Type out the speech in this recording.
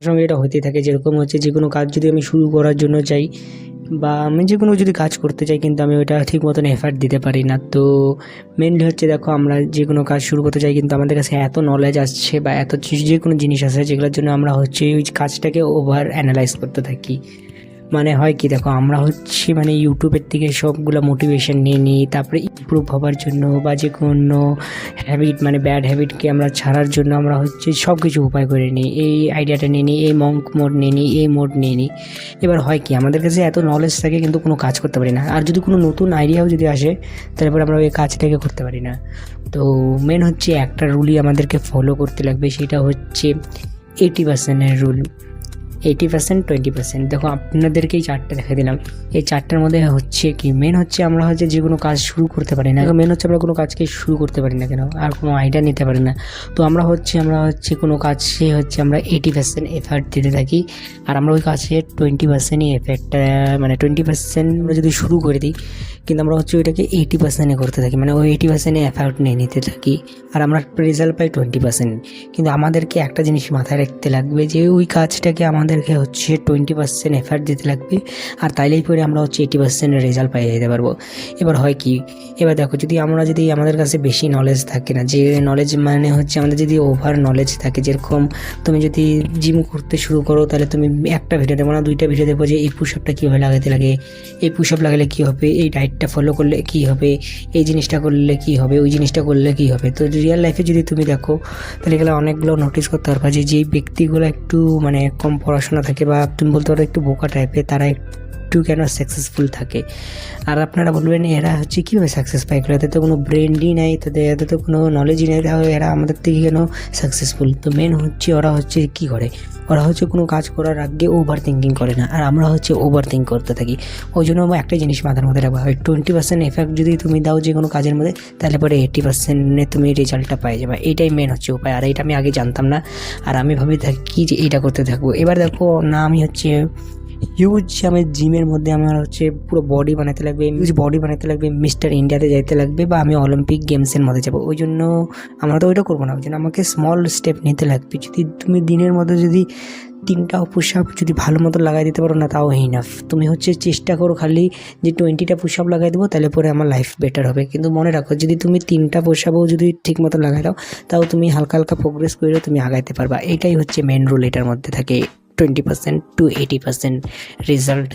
সঙ্গে এটা হতেই থাকে। যেরকম হচ্ছে যে কোনো কাজ যদি আমি শুরু করার জন্য চাই বা আমি যে কোনো যদি কাজ করতে চাই, কিন্তু আমি ওইটা ঠিক মতন এফার্ট দিতে পারি না। তো মেনলি হচ্ছে দেখো, আমরা যে কোনো কাজ শুরু করতে চাই কিন্তু আমাদের কাছে এত নলেজ আসছে বা এত যে কোনো জিনিস আছে যেগুলোর জন্য আমরা হচ্ছে ওই কাজটাকে ওভার অ্যানালাইজ করতে থাকি। মানে হয় কি দেখো, আমরা হচ্ছে মানে ইউটিউবের থেকে সবগুলো মোটিভেশন নিয়ে নিই, তারপরে ইমপ্রুভ হবার জন্য বা যে কোনো হ্যাবিট মানে ব্যাড হ্যাবিটকে আমরা ছাড়ার জন্য আমরা হচ্ছে সব কিছু উপায় করে নিই। এই আইডিয়াটা নিয়ে নিই, এই মঙ্ক মোড নিয়ে নিই, এই মোড নিয়ে নিই। এবার হয় কি, আমাদের কাছে এত নলেজ থাকে কিন্তু কোনো কাজ করতে পারি না। আর যদি কোনো নতুন আইডিয়াও যদি আসে তারপর আমরা ওই কাজটাকে করতে পারি না। তো মেন হচ্ছে একটা রুলই আমাদেরকে ফলো করতে লাগবে, সেটা হচ্ছে 80%-এর রুল। 80%, 20%। দেখো আপনাদেরকে এই চারটে দেখা দিলাম, এই চারটার মধ্যে হচ্ছে কি মেন হচ্ছে আমরা হচ্ছে যে কোনো কাজ শুরু করতে পারি না। মেন হচ্ছে আমরা কোনো কাজকে শুরু করতে পারি না কেন, আর কোনো আইডিয়া নিতে পারি না। তো আমরা হচ্ছে কোনো কাজে হচ্ছে আমরা 80% এফার্ট দিতে থাকি, আর আমরা ওই কাজে 20%ই এফেক্ট মানে 20% আমরা যদি শুরু করে দিই, কিন্তু আমরা হচ্ছে ওইটাকে 80%-এ করতে থাকি, মানে ওই 80%-এ এফার্ট নিয়ে নিতে থাকি, আর আমরা রেজাল্ট পাই 20%। কিন্তু আমাদেরকে একটা জিনিস মাথায় রাখতে লাগবে যে ওই কাজটাকে আমাদেরকে হচ্ছে 20% এফার্ট দিতে লাগবে, আর তাইলেই পরে আমরা হচ্ছে 80% রেজাল্ট পাই যেতে পারবো। এবার হয় কি, এবার দেখো যদি আমাদের কাছে বেশি নলেজ থাকে না, যে নলেজ মানে হচ্ছে আমাদের যদি ওভার নলেজ থাকে, যেরকম তুমি যদি জিম করতে শুরু করো, তাহলে তুমি একটা ভিডিও দেখো না, 2টা ভিডিও দেখবো যে এই পুশআপটা কীভাবে লাগাতে লাগে, এই পুশআপ লাগালে কী হবে, এই ডায়েটটা ফলো করলে কী হবে, এই জিনিসটা করলে কী হবে, ওই জিনিসটা করলে কী হবে। তো রিয়েল লাইফে যদি তুমি দেখো তাহলে এগুলো অনেকগুলো নোটিস করতে পারবা যে যেই ব্যক্তিগুলো একটু মানে কম পড়াশোনা থাকে বা তুমি বলতে পারো একটু বোকা টাইপের, তারা একটু কেন সাকসেসফুল থাকে। আর আপনারা বলবেন এরা হচ্ছে কীভাবে সাকসেস পায়, এদের তো কোনো ব্রেনই নাই, এদের তো কোনো নলেজই নেই, তাহলে এরা আমাদের থেকে কেন সাকসেসফুল। তো মেন হচ্ছে ওরা হচ্ছে কী করে, ওরা হচ্ছে কোনো কাজ করার আগে ওভার থিঙ্কিং করে না, আর আমরা হচ্ছে ওভার থিঙ্ক করতে থাকি। ওই জন্য একটা জিনিস মাথার মধ্যে রাখবা হয় 20% এফেক্ট যদি তুমি দাও যে কোনো কাজের মধ্যে, তাহলে পরে 80%-এ তুমি রেজাল্টটা পাই যাবে। এইটাই মেন হচ্ছে উপায়, আর এইটা আমি আগে জানতাম না, আর আমি ভাবি থাকি যে এইটা করতে থাকবো। এবার দেখো না, আমি হচ্ছে হিউজ আমার জিমের মধ্যে আমার হচ্ছে পুরো বডি বানাতে লাগবে, হিউজ বডি বানাতে লাগবে, মিস্টার ইন্ডিয়াতে যাইতে লাগবে, বা আমি অলিম্পিক গেমসের মধ্যে যাবো। ওই জন্য আমরা তো ওইটা করবো না, ওই জন্য আমাকে স্মল স্টেপ নিতে লাগবে। যদি তুমি দিনের মধ্যে যদি 3টা পুশআপ যদি ভালো মতো লাগাই দিতে পারো না, তাও ইনাফ। তুমি হচ্ছে চেষ্টা করো খালি যে 20টা পুশআপ লাগাই দেবো, তাহলে পরে আমার লাইফ বেটার হবে। কিন্তু মনে রাখো, যদি তুমি 3টা পুশআপও যদি ঠিক মতো লাগাই দাও, তাও তুমি হালকা হালকা প্রোগ্রেস করে তুমি আগাইতে পারবা। এটাই হচ্ছে মেন রুল, এটার মধ্যে থাকে 20% to 80% রেজাল্ট